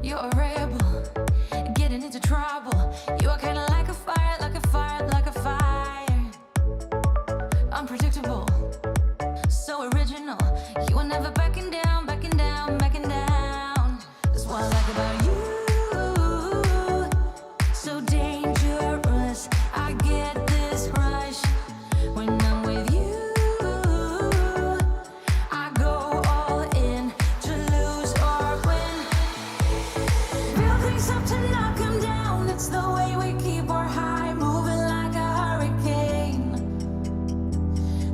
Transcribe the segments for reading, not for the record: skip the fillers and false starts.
You're a rebel, getting into trouble. You are kinda like a fire, like a fire, like a fire. Unpredictable, so original. You are never backing down, backing down, backing down. That's what I like about you. So dangerous, I get this rush when I'm with you. I go all in to lose or win. Build things up to knock 'em down. It's the way we keep our high, moving like a hurricane.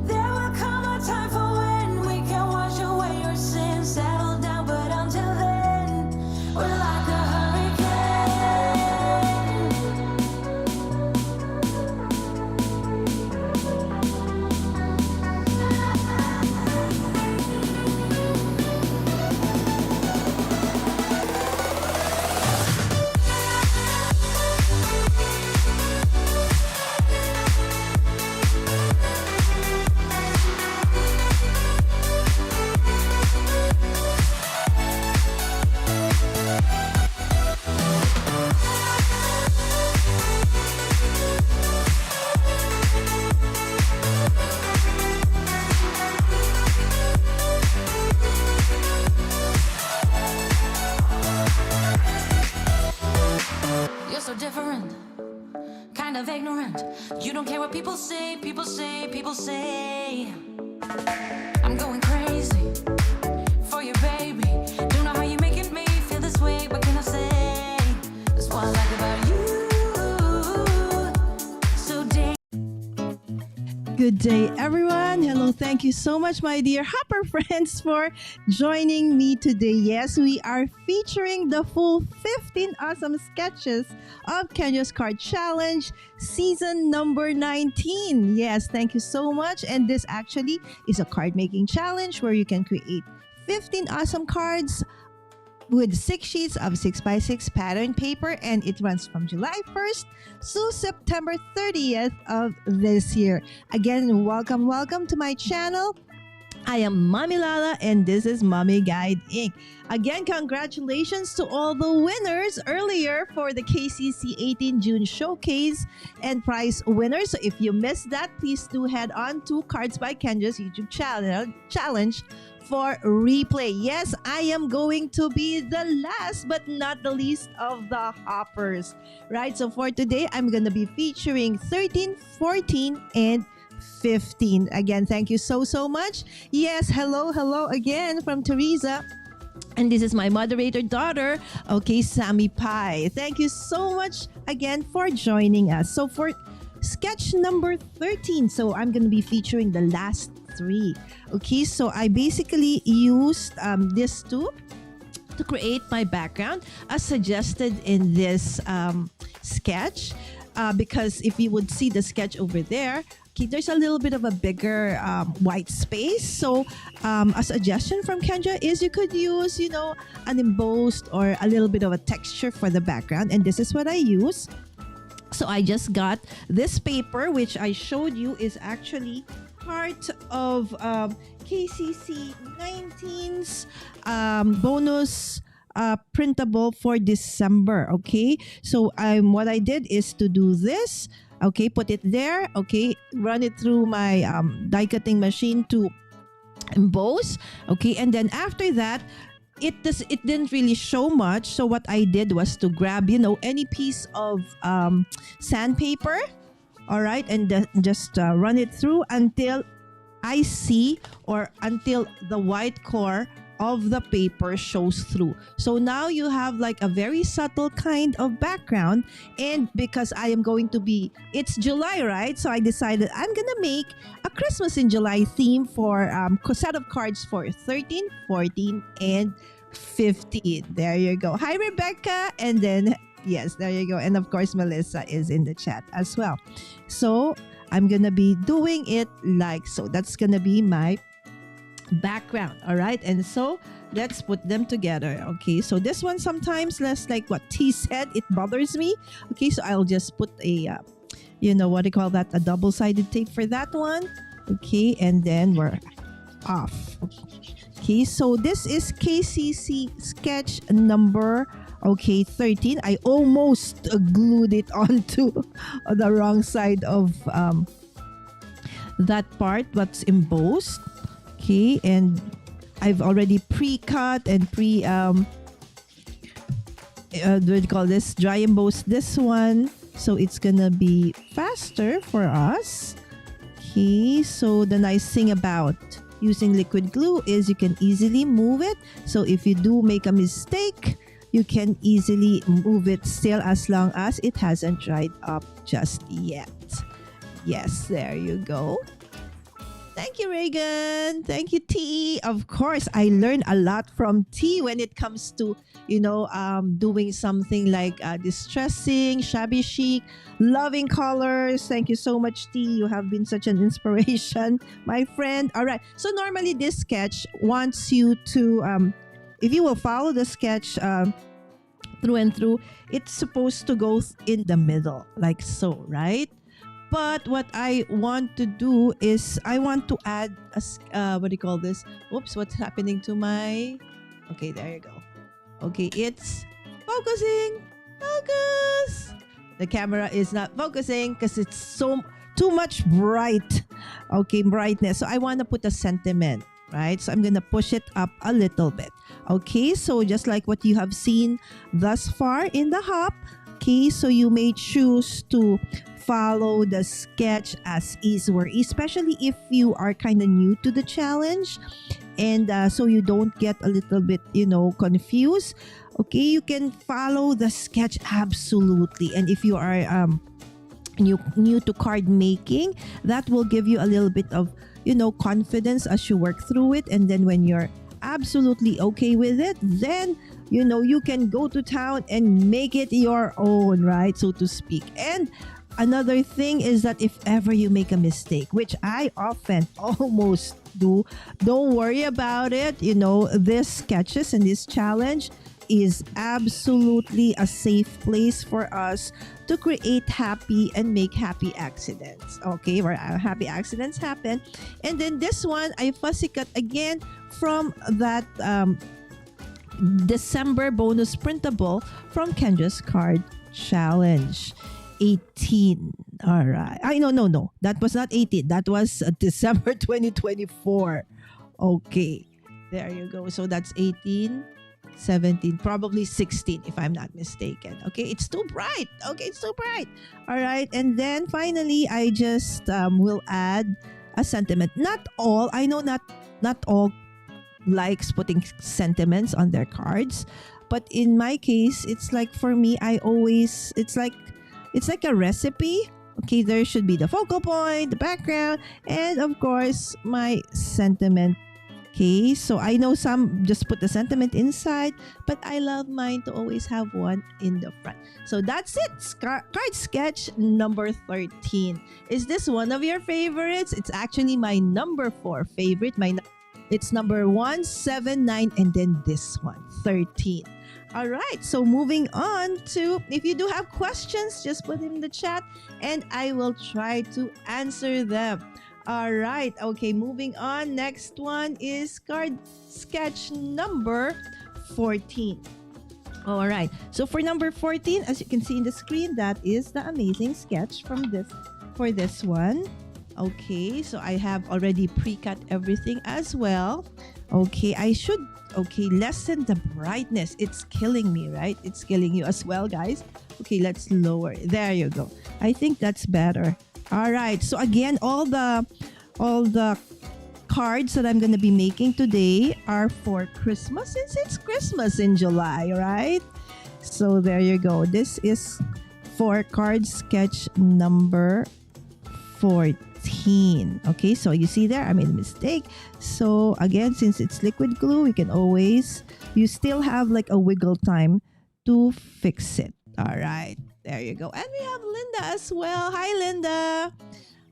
There will come a time for when we can wash away your sins, settle down, but until then, we're like a hurricane. You're so different, kind of ignorant. You don't care what people say, people say, people say. I'm going crazy for you, baby. Don't know how you're making me feel this way. What can I say? That's what I like about you. So Good day, everyone. Hello. Thank you so much, my dear Hopper friends, for joining me today. Yes, we are featuring the full 15 awesome sketches of Kendra's Card Challenge, season number 19. Yes, thank you so much. And this actually is a card making challenge where you can create 15 awesome cards with 6 sheets of 6x6 pattern paper, and it runs from July 1st to September 30th of this year. Again, welcome to my channel. I am Mommy Lala and this is Mommy Guide Inc. Again, congratulations to all the winners earlier for the KCC18 June Showcase and prize winners. So if you missed that, please do head on to Cards by Kendra's YouTube challenge for replay. Yes, I am going to be the last but not the least of the hoppers, right? So for today, I'm going to be featuring 13, 14, and 15. Again, thank you so much. Yes, hello again from Teresa. And this is my moderator daughter, okay, Sammy Pie. Thank you so much again for joining us. So for sketch number 13, so I'm going to be featuring the last 3. Okay, so I basically used this to create my background as suggested in this sketch, because if you would see the sketch over there, okay, there's a little bit of a bigger white space. So a suggestion from Kendra is you could use, you know, an embossed or a little bit of a texture for the background, and this is what I use. So I just got this paper, which I showed you is actually part of KCC19's bonus printable for December. Okay, so what I did is to do this. Okay, put it there. Okay, run it through my die cutting machine to emboss. Okay, and then after that, it didn't really show much. So what I did was to grab, you know, any piece of sandpaper. All right, and just run it through until I see, or until the white core of the paper shows through. So now you have like a very subtle kind of background. And because I am going to be, it's July, right? So I decided I'm gonna make a Christmas in July theme for a set of cards for 13, 14, and 15. There you go. Hi, Rebecca. And then, yes, there you go. And of course, Melissa is in the chat as well. So I'm gonna be doing it like so. That's gonna be my background. All right, and so let's put them together. Okay, so this one sometimes, less like what T said, it bothers me. Okay, so I'll just put a you know what do you call that, a double-sided tape for that one. Okay, and then we're off. Okay, so this is KCC sketch number Okay, 13. I almost glued it onto the wrong side of that part what's embossed. Okay, and I've already pre-cut and what do you call this? Dry embossed this one. So it's gonna be faster for us. Okay, so the nice thing about using liquid glue is you can easily move it. So if you do make a mistake, you can easily move it still as long as it hasn't dried up just yet. Yes, there you go. Thank you, Reagan. Thank you, T. Of course, I learned a lot from T when it comes to, doing something like distressing, shabby chic, loving colors. Thank you so much, T. You have been such an inspiration, my friend. All right. So normally this sketch wants you to, if you will follow the sketch through and through, it's supposed to go in the middle, like so, right? But what I want to do is I want to add what do you call this? Oops, what's happening to my... Okay, there you go. Okay, it's focusing. Focus. The camera is not focusing because it's too much bright. Okay, brightness. So I want to put a sentiment, right? So I'm going to push it up a little bit. Okay, so just like what you have seen thus far in the hop. Okay, so you may choose to follow the sketch as is, or especially if you are kind of new to the challenge, and so you don't get a little bit confused. Okay, you can follow the sketch absolutely. And if you are new to card making, that will give you a little bit of confidence as you work through it. And then when you're absolutely okay with it, then you can go to town and make it your own, right, so to speak. And another thing is that if ever you make a mistake, which I often almost do, don't worry about it. This sketches and this challenge is absolutely a safe place for us to create happy and make happy accidents. Okay, where happy accidents happen. And then this one, I fussy cut again from that December bonus printable from Kendra's Card Challenge. 18. All right. No. That was not 18. That was December 2024. Okay. There you go. So that's 18, 17, probably 16 if I'm not mistaken. Okay. It's too bright. Okay. It's too bright. All right. And then finally, I just will add a sentiment. Not all. I know not all likes putting sentiments on their cards. But in my case, it's like for me, it's like a recipe. Okay, there should be the focal point, the background, and of course, my sentiment. Okay, so I know some just put the sentiment inside, but I love mine to always have one in the front. So that's it. Card sketch number 13. Is this one of your favorites? It's actually my number 4 favorite. It's number 1, 7, 9, and then this one, 13. All right, so moving on to, if you do have questions, just put them in the chat and I will try to answer them. All right, okay, moving on. Next one is card sketch number 14. All right, so for number 14, as you can see in the screen, that is the amazing sketch for this one. Okay, so I have already pre-cut everything as well. Okay, lessen the brightness. It's killing me, right? It's killing you as well, guys. Okay, let's lower it. There you go. I think that's better. All right. So again, all the cards that I'm going to be making today are for Christmas, since it's Christmas in July, right? So there you go. This is for card sketch number 14. Okay, so you see there, I made a mistake. So again, since it's liquid glue, you still have like a wiggle time to fix it. All right, there you go. And we have Linda as well. Hi, Linda.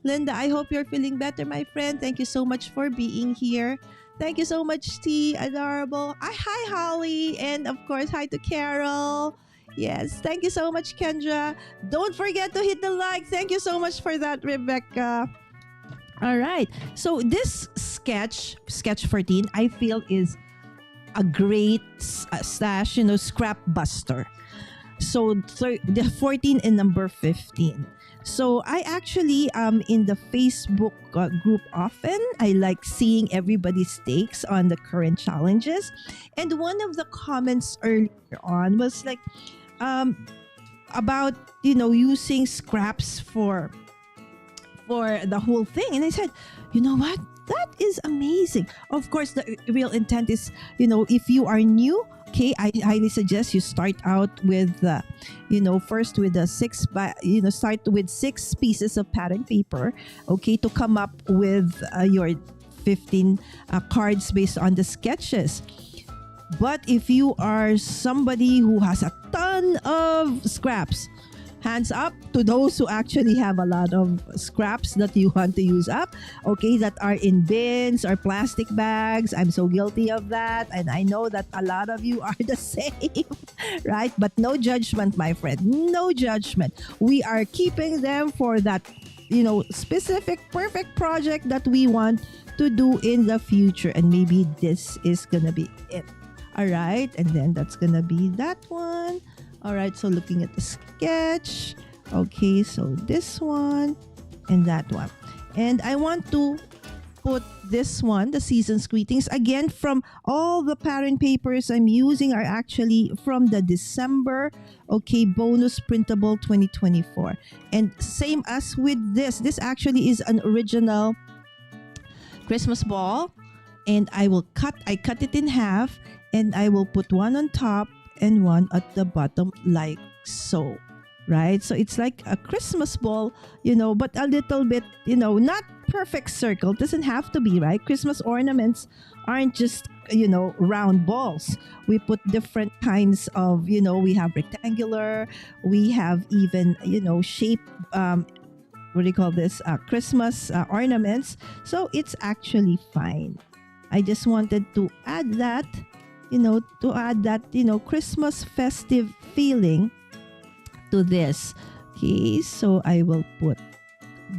Linda, I hope you're feeling better, my friend. Thank you so much for being here. Thank you so much, T. Adorable. Hi, Holly. And of course, hi to Carol. Yes, thank you so much, Kendra. Don't forget to hit the like. Thank you so much for that, Rebecca. All right. So this sketch 14, I feel is a great stash, scrap buster. So the 14 and number 15. So I actually in the Facebook group often I like seeing everybody's takes on the current challenges, and one of the comments earlier on was like about using scraps for the whole thing, and I said, you know what? That is amazing. Of course, the real intent is, if you are new, okay, I highly suggest you start out with, first with start with 6 pieces of pattern paper, okay, to come up with your 15 cards based on the sketches. But if you are somebody who has a ton of scraps, hands up to those who actually have a lot of scraps that you want to use up, okay, that are in bins or plastic bags. I'm so guilty of that, and I know that a lot of you are the same, right? But no judgment, my friend, no judgment. We are keeping them for that, specific perfect project that we want to do in the future, and maybe this is gonna be it. All right, and then that's gonna be that one. All right, so looking at the sketch, okay, so this one and that one. And I want to put this one, the season's greetings, again from all the pattern papers I'm using are actually from the December, okay, bonus printable 2024. And same as with this actually is an original Christmas ball, and I cut it in half, and I will put one on top and one at the bottom like so, right? So it's like a Christmas ball, but a little bit, not perfect circle. Doesn't have to be, right? Christmas ornaments aren't just, round balls. We put different kinds of, we have rectangular, we have even, shape, what do you call this? Christmas ornaments. So it's actually fine. I just wanted to add that, Christmas festive feeling to this. Okay, so I will put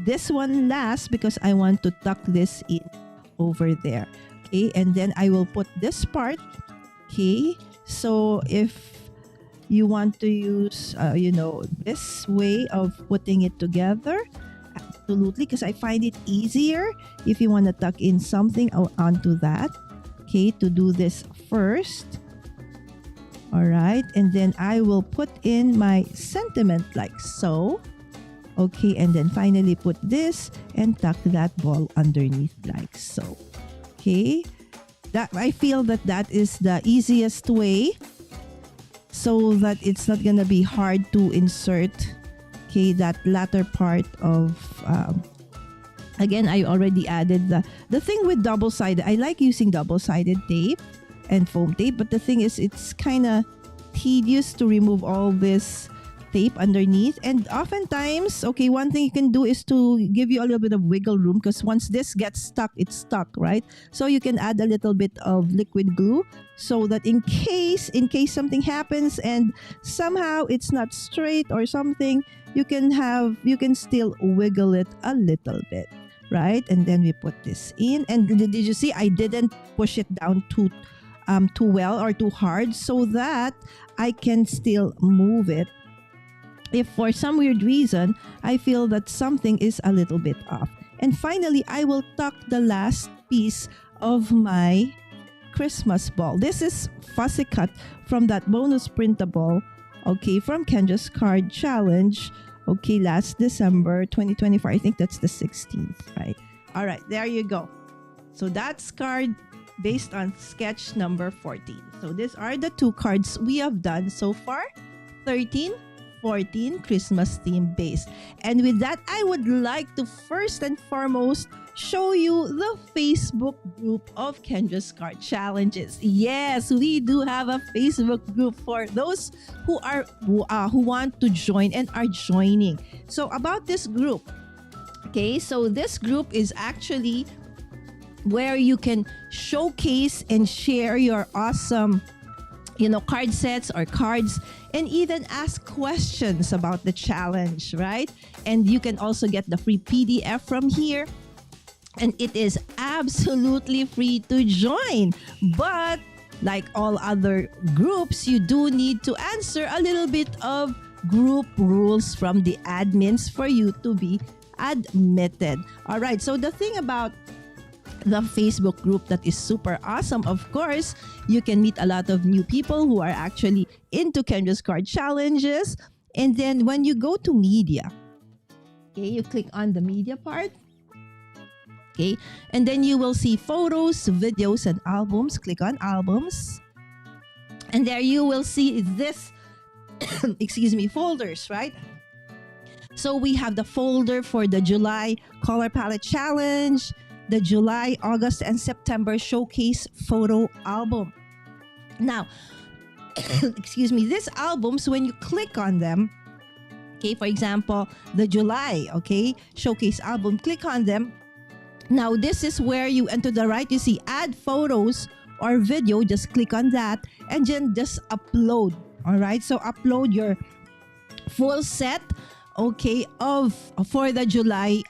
this one last because I want to tuck this in over there. Okay, and then I will put this part. Okay, so if you want to use, this way of putting it together, absolutely, because I find it easier if you want to tuck in something onto that. Okay, to do this first. All right, and then I will put in my sentiment like so. Okay, and then finally put this and tuck that ball underneath like so. Okay, that I feel that is the easiest way, so that it's not gonna be hard to insert. Okay, that latter part of again, I already added the thing with double-sided. I like using double-sided tape and foam tape, but the thing is, it's kind of tedious to remove all this tape underneath. And oftentimes, okay, one thing you can do is to give you a little bit of wiggle room, because once this gets stuck, it's stuck, right? So you can add a little bit of liquid glue so that in case something happens and somehow it's not straight or something, you can still wiggle it a little bit. Right, and then we put this in, and did you see I didn't push it down too well or too hard, so that I can still move it if for some weird reason I feel that something is a little bit off. And finally, I will tuck the last piece of my Christmas ball. This is fussy cut from that bonus printable, okay, from Kendra's card challenge. Okay, last December 2024. I think that's the 16th, right? All right, there you go. So that's card based on sketch number 14. So these are the 2 cards we have done so far. 13, 14 Christmas theme based. And with that, I would like to first and foremost show you the Facebook group of Kendra's Card Challenges. Yes, we do have a Facebook group for those who want to join and are joining. So about this group, okay, so this group is actually where you can showcase and share your awesome card sets or cards, and even ask questions about the challenge, right? And you can also get the free PDF from here. And it is absolutely free to join. But like all other groups, you do need to answer a little bit of group rules from the admins for you to be admitted. All right, so the thing about the Facebook group that is super awesome, of course, you can meet a lot of new people who are actually into Kendra's card challenges. And then when you go to media, okay, you click on the media part. Okay, and then you will see photos, videos, and albums. Click on albums. And there you will see this, excuse me, folders, right? So we have the folder for the July Color Palette Challenge, the July, August, and September Showcase Photo Album. Now, excuse me, these albums, when you click on them, okay, for example, the July, okay, Showcase Album, click on them. Now, this is where you enter the right, you see add photos or video, just click on that and then just upload. All right, so upload your full set, okay, of for the July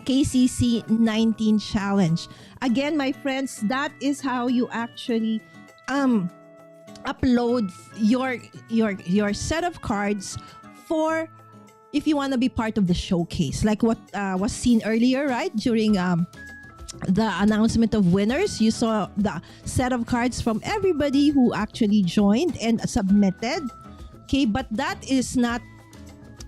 KCC19 challenge. Again, my friends, that is how you actually upload your set of cards for if you want to be part of the showcase, like what was seen earlier, right? During the announcement of winners, you saw the set of cards from everybody who actually joined and submitted. Okay, but that is not.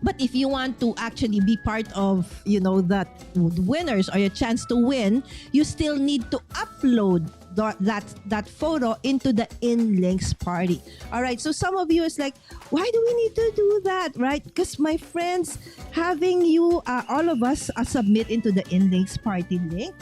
But if you want to actually be part of, you know, that winners or your chance to win, you still need to upload that photo into the InLinks party. All right. So some of you is like, why do we need to do that? Right? Because my friends, having you, all of us submit into the InLinks party link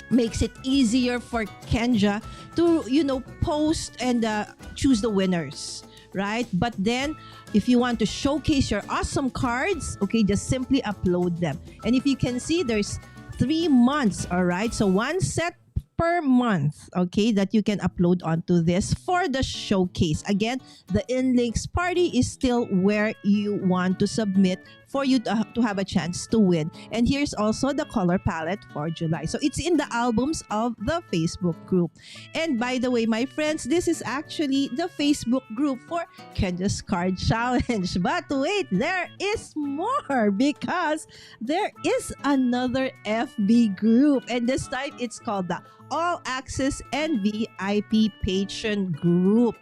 makes it easier for Kendra to, you know, post and choose the winners. Right? But then if you want to showcase your awesome cards, okay, just simply upload them. And if you can see, there's 3 months, all right? So one set per month, okay, that you can upload onto this for the showcase. Again, the InLinks party is still where you want to submit for you to have a chance to win. And here's also the color palette for July. So it's in the albums of the Facebook group. And by the way, my friends, this is actually the Facebook group for Kendra's Card Challenge. But wait, there is more because there is another FB group. And this time it's called the All Access and VIP Patron Group.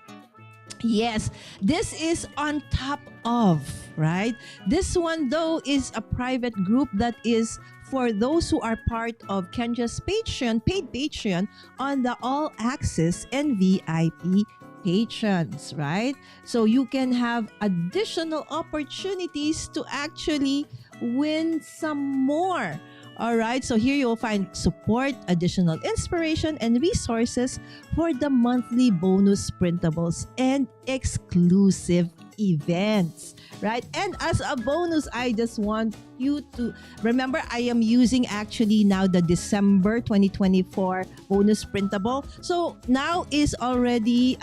Yes, this is on top of, right? This one, though, is a private group that is for those who are part of Kendra's Patreon, paid Patreon on the All Access and VIP patrons, right? So you can have additional opportunities to actually win some more. All right, so here you'll find support, additional inspiration, and resources for the monthly bonus printables and exclusive events, right? And as a bonus, I just want you to remember I am using actually now the December 2024 bonus printable. So now is already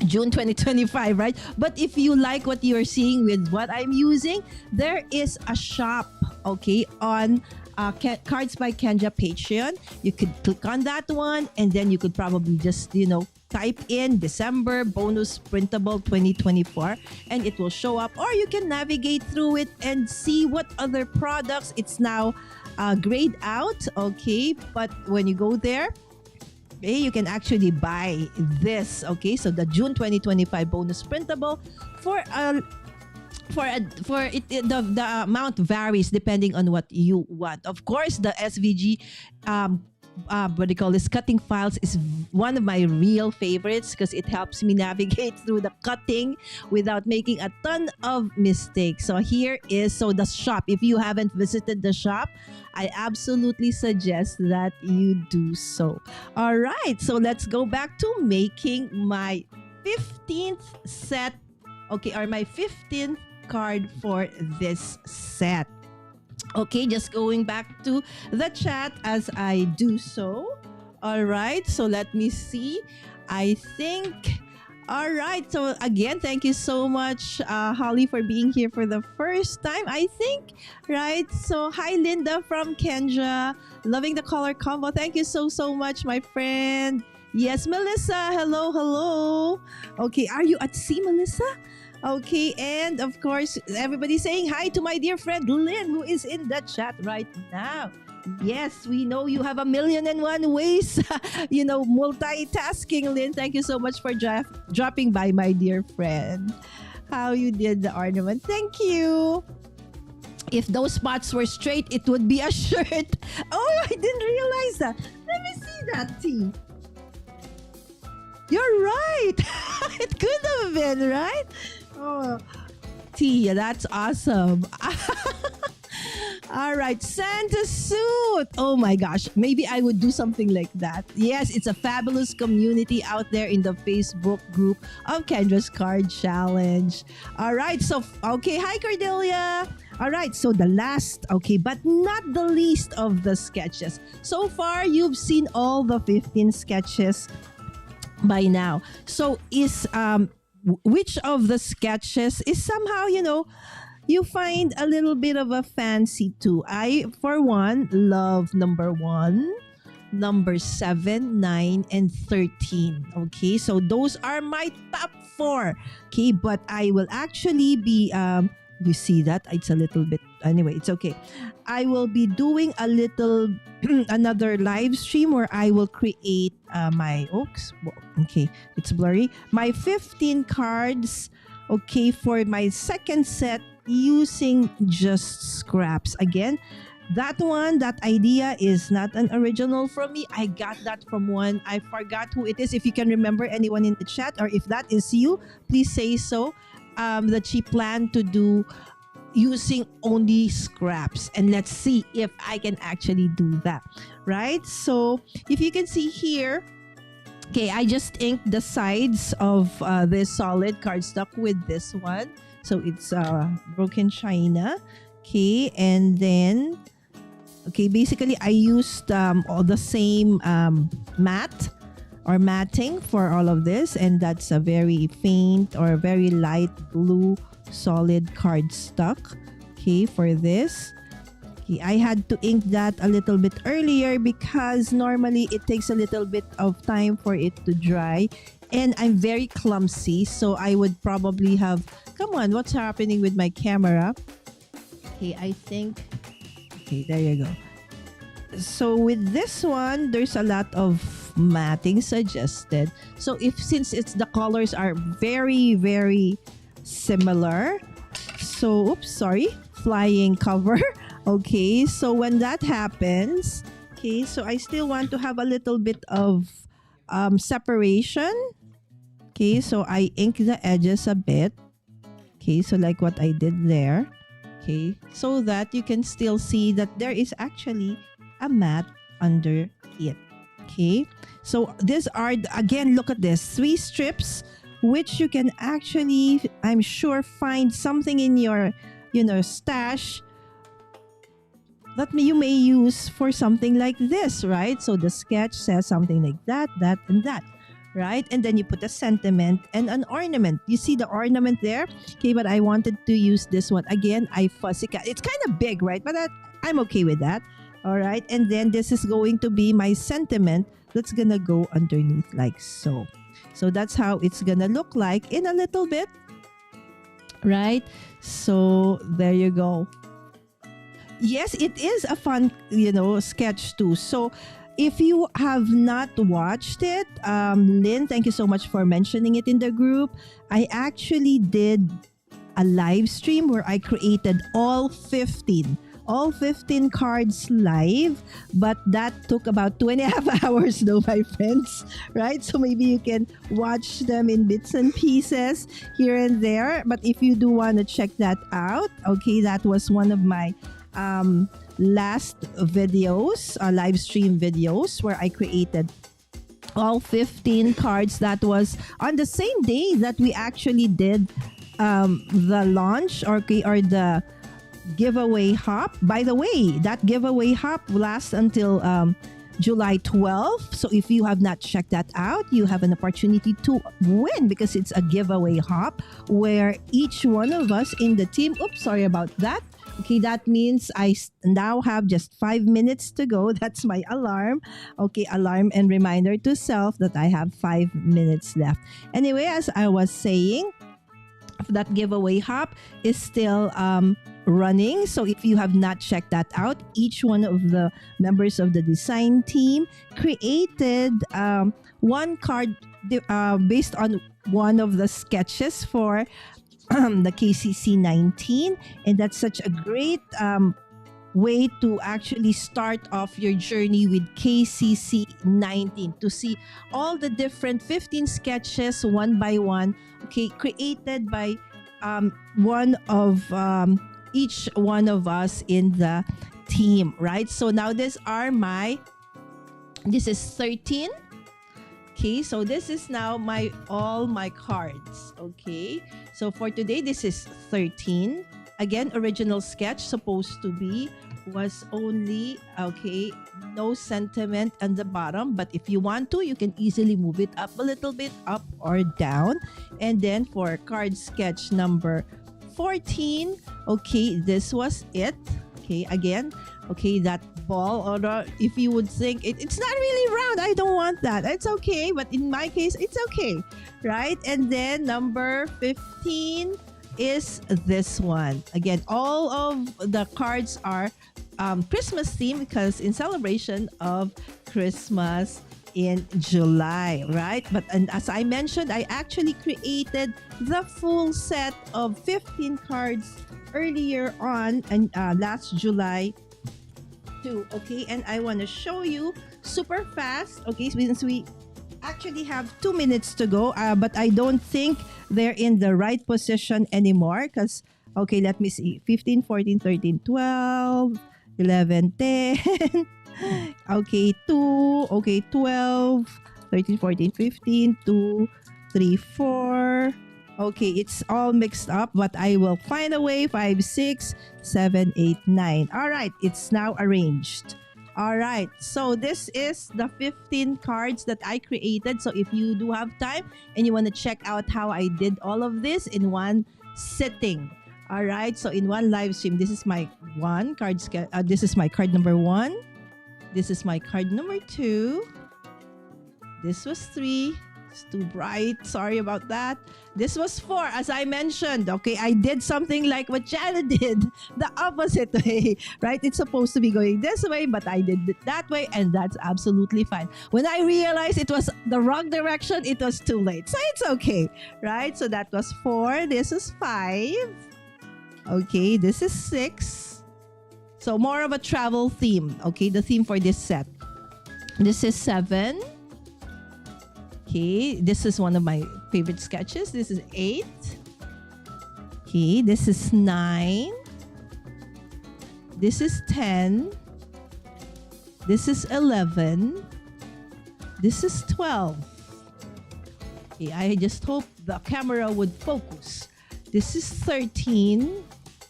June 2025, right? But if you like what you're seeing with what I'm using, there is a shop, okay, on Cards by Kendra Patreon. You could click on that one and then you could probably just, you know, type in December bonus printable 2024 and it will show up, or you can navigate through it and see what other products it's now grayed out, okay? But when you go there, okay, you can actually buy this, okay? So the June 2025 bonus printable the amount varies depending on what you want. Of course, the SVG what do you call this, cutting files is one of my real favorites because it helps me navigate through the cutting without making a ton of mistakes. So here is the shop. If you haven't visited the shop, I absolutely suggest that you do so. All right, so let's go back to making my 15th set, okay, or my 15th card for this set. Okay, just going back to the chat as I do so. All right, so let me see. I think, all right. So again, thank you so much, Holly, for being here for the first time, I think, right? So hi, Linda from Kendra. Loving the color combo. Thank you so much, my friend. Yes, Melissa. Hello, hello. Okay, are you at sea, Melissa? Okay, and of course, everybody saying hi to my dear friend Lynn, who is in the chat right now. Yes, we know you have a million and one ways, multitasking, Lynn. Thank you so much for dropping by, my dear friend. How you did the ornament. Thank you. If those spots were straight, it would be a shirt. Oh, I didn't realize that. Let me see that, T. You're right. It could have been, right? Oh, T, that's awesome. All right, Santa suit. Oh my gosh, maybe I would do something like that. Yes, it's a fabulous community out there in the Facebook group of Kendra's Card Challenge. All right, so, okay, hi Cordelia. All right, so the last, okay, but not the least of the sketches. So far, you've seen all the 15 sketches by now. So which of the sketches is somehow, you find a little bit of a fancy too? I, for one, love number 1, number 7, 9, and 13. Okay, so those are my top 4. Okay, but I will actually be you see that it's a little bit, anyway, it's okay. I will be doing a little another live stream where I will create okay, it's blurry, my 15 cards, okay, for my second set using just scraps. Again, that idea is not an original from me. I got that from one, I forgot who it is. If you can remember, anyone in the chat, or if that is you, please say so. That she planned to do using only scraps, and let's see if I can actually do that, right? So if you can see here, okay, I just inked the sides of this solid cardstock with this one, so it's broken china. Okay, and then basically I used all the same mat or matting for all of this, and that's a very faint or very light blue solid cardstock, okay, for this. Okay, I had to ink that a little bit earlier because normally it takes a little bit of time for it to dry, and I'm very clumsy, so I would probably have, come on, what's happening with my camera? Okay, I think, okay, there you go. So with this one, there's a lot of matting suggested. So since the colors are very, very similar, so flying cover. Okay, so when that happens, okay, so I still want to have a little bit of separation. Okay, so I ink the edges a bit. Okay, so like what I did there. Okay, so that you can still see that there is actually a mat under it. Okay, so these are, again, look at this, 3 strips, which you can actually, I'm sure, find something in your stash that you may use for something like this, right? So the sketch says something like that, and that, right? And then you put a sentiment and an ornament. You see the ornament there? Okay, but I wanted to use this one. Again, I fussy cut. It's kind of big, right? But I'm okay with that. All right, and then this is going to be my sentiment that's gonna go underneath like so. So that's how it's gonna look like in a little bit, right? So there you go. Yes, it is a fun, sketch too. So if you have not watched it, Lynn, thank you so much for mentioning it in the group. I actually did a live stream where I created all 15 cards live, but that took about 2.5 hours though, my friends, right? So maybe you can watch them in bits and pieces here and there. But if you do want to check that out, okay, that was one of my last videos, live stream videos, where I created all 15 cards. That was on the same day that we actually did the launch or the giveaway hop. By the way, that giveaway hop lasts until July 12th. So if you have not checked that out, you have an opportunity to win, because it's a giveaway hop where each one of us in the team, oops, sorry about that, Okay, that means now have just 5 minutes to go. That's my alarm. Okay, alarm and reminder to self that I have 5 minutes left. Anyway, as I was saying, that giveaway hop is still running. So if you have not checked that out, each one of the members of the design team created one card based on one of the sketches for the KCC19. And that's such a great way to actually start off your journey with KCC19, to see all the different 15 sketches one by one, okay, created by one of each one of us in the team, right? So now this is 13. Okay, so this is now all my cards. Okay, so for today, this is 13. Again, original sketch supposed to be was only, okay, no sentiment on the bottom. But if you want to, you can easily move it up a little bit, up or down. And then for card sketch number 14, okay, this was it. Okay, again, okay, that ball, or if you would think it's not really round, I don't want that. It's okay, but in my case, it's okay, right? And then number 15 is this one. Again, all of the cards are Christmas theme because in celebration of Christmas in July, right? But and as I mentioned, I actually created the full set of 15 cards earlier on and last July too. Okay, and I want to show you super fast. Okay, since we actually have 2 minutes to go, but I don't think they're in the right position anymore because, okay, let me see, 15, 14, 13, 12, 11, 10, okay, 2, okay, 12, 13, 14, 15, 2, 3, 4, okay, it's all mixed up, but I will find a way. 5, 6, 7, 8, 9. All right, it's now arranged. All right, so this is the 15 cards that I created. So if you do have time and you want to check out how I did all of this in one sitting, all right, so in one live stream, this is my this is my card number 1. This is my card number 2. This was 3. It's too bright. Sorry about that. This was 4, as I mentioned. Okay, I did something like what Janet did, the opposite way, right? It's supposed to be going this way, but I did it that way, and that's absolutely fine. When I realized it was the wrong direction, it was too late. So it's okay, right? So that was 4. This is 5. Okay, this is 6. So more of a travel theme. Okay, the theme for this set. This is 7. Okay, this is one of my favorite sketches. This is 8. Okay, this is 9. This is 10. This is 11. This is 12. Okay, I just hope the camera would focus. This is 13.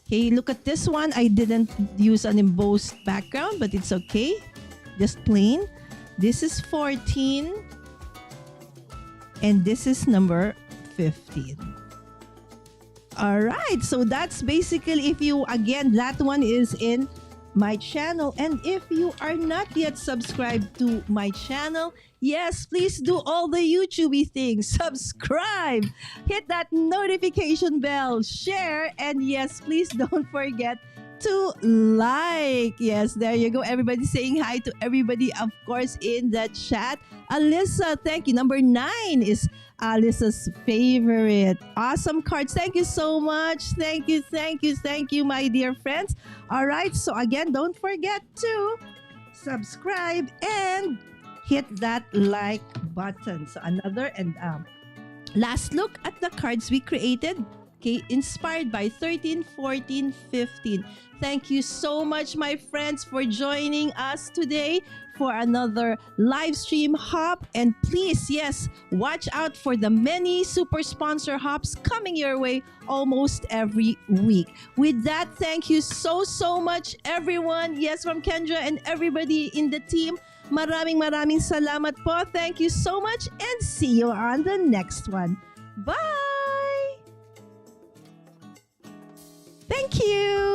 Okay, look at this one. I didn't use an embossed background, but it's okay. Just plain. This is 14. And this is number 15. All right, so that's basically, if you, again, that one is in my channel. And if you are not yet subscribed to my channel, yes, please do all the YouTubey things. Subscribe, hit that notification bell, share, and yes, please don't forget to like. Yes, there you go. Everybody saying hi to everybody, of course, in the chat. Alyssa, thank you. Number 9 is Alyssa's favorite. Awesome cards. Thank you so much. Thank you, thank you, thank you, my dear friends. All right, so again, don't forget to subscribe and hit that like button. So another and last look at the cards we created. Okay, inspired by 13, 14, 15. Thank you so much, my friends, for joining us today for another live stream hop. And please, yes, watch out for the many super sponsor hops coming your way almost every week. With that, thank you so much, everyone. Yes, from Kendra and everybody in the team. Maraming salamat po. Thank you so much and see you on the next one. Bye! Thank you!